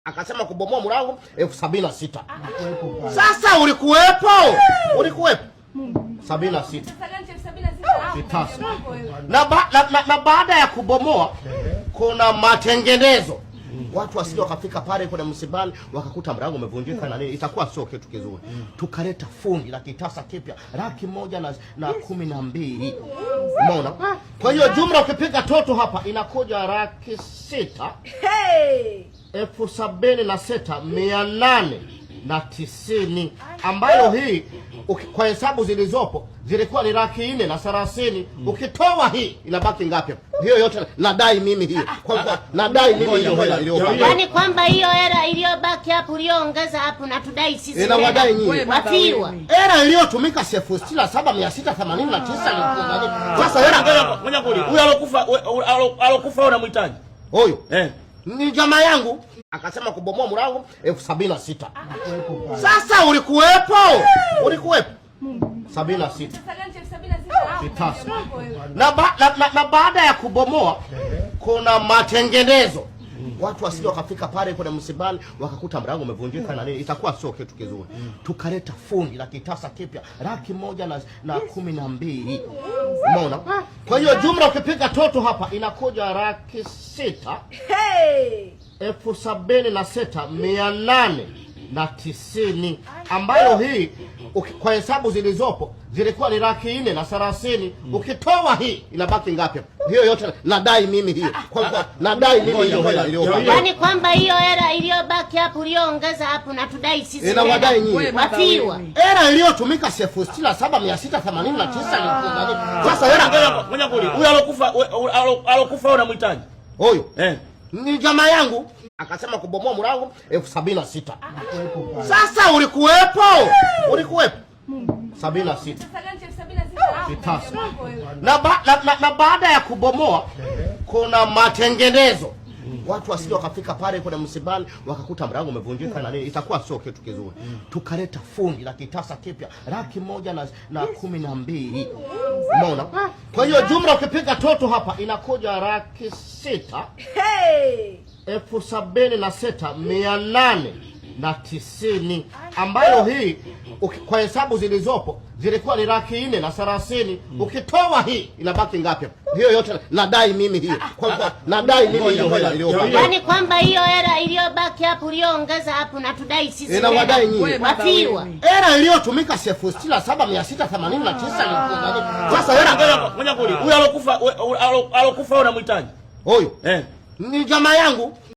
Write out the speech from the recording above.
Akasema kubomoa mlango 76,000. Sasa ulikuwepo? Ulikuwepo? 76. Na baada ya kubomoa kuna matengenezo. Watu wasije wakafika pale kwenye msibani wakakuta mlango umevunjika na nini, itakuwa sio kitu kizuri. Tukaleta fundi la kitasa kipya 112,000. Umeona? Kwa hiyo jumla ukipiga toto hapa inakuja 6,00,000. 76,890, ambayo hii kwa hesabu zilizopo zilikuwa ni 430,000. Ukitoa hii inabaki ngapi? Hiyo yote nadai mimi hiyo. Kwa nadai mimi hiyo hela iliyobaki. Yaani kwamba hiyo hela iliyobaki hapo uliyoongeza hapo na tudai sisi. Inawadai nyinyi. Wafiwa. Hela iliyotumika 67,689. Sasa hela ngoja kuli. Huyo alokufa unamhitaji? Huyo. Ni jamaa yangu. Akasema kubomoa mlango 76,000. Sasa ulikuwepo? Ulikuwepo? 76. Na baada ya kubomoa kuna matengenezo. Watu wasije wakafika pale kwenye msibani wakakuta mlango umevunjika na nini, itakuwa sio kitu kizuri. Tukaleta fundi la kitasa kipya 112,000. Umeona? Kwa hiyo jumla ukipiga toto hapa inakuja 6,00,000. 76,890, ambayo hii kwa hesabu zilizopo zilikuwa ni 430,000. Ukitoa hii inabaki ngapi? Hiyo yote nadai mimi hiyo. Kwa nadai mimi hiyo hela iliyobaki. Yaani kwamba hiyo hela iliyobaki hapo uliyoongeza hapo na tudai sisi. Inawadai nyinyi. Wafiwa. Hela iliyotumika 67,689. Sasa hela ngoja kuli. Huyo alokufa unamhitaji? Huyo. Ni jamaa yangu. Akasema kubomoa mlango 76,000. Sasa ulikuwepo? Ulikuwepo? 76. Na baada ya kubomoa kuna matengenezo. Watu wasije wakafika pale kwenye msibani wakakuta mlango umevunjika na nini, itakuwa sio kitu kizuri. Tukaleta fundi la kitasa kipya 112,000. Umeona? Kwa hiyo jumla ukipiga toto hapa inakuja 6,00,000. 76,890, ambayo hii kwa hesabu zilizopo zilikuwa ni 430,000. Ukitoa hii inabaki ngapi? Hiyo yote nadai mimi hiyo. Kwa nadai mimi hiyo hela iliyobaki. Yaani kwamba hiyo hela iliyobaki hapo uliyoongeza hapo na tudai sisi. Inawadai nyinyi. Wafiwa. Hela iliyotumika 67,689. Sasa hela ngoja kuli. Huyo alokufa unamhitaji? huyo. Ni jamaa yangu.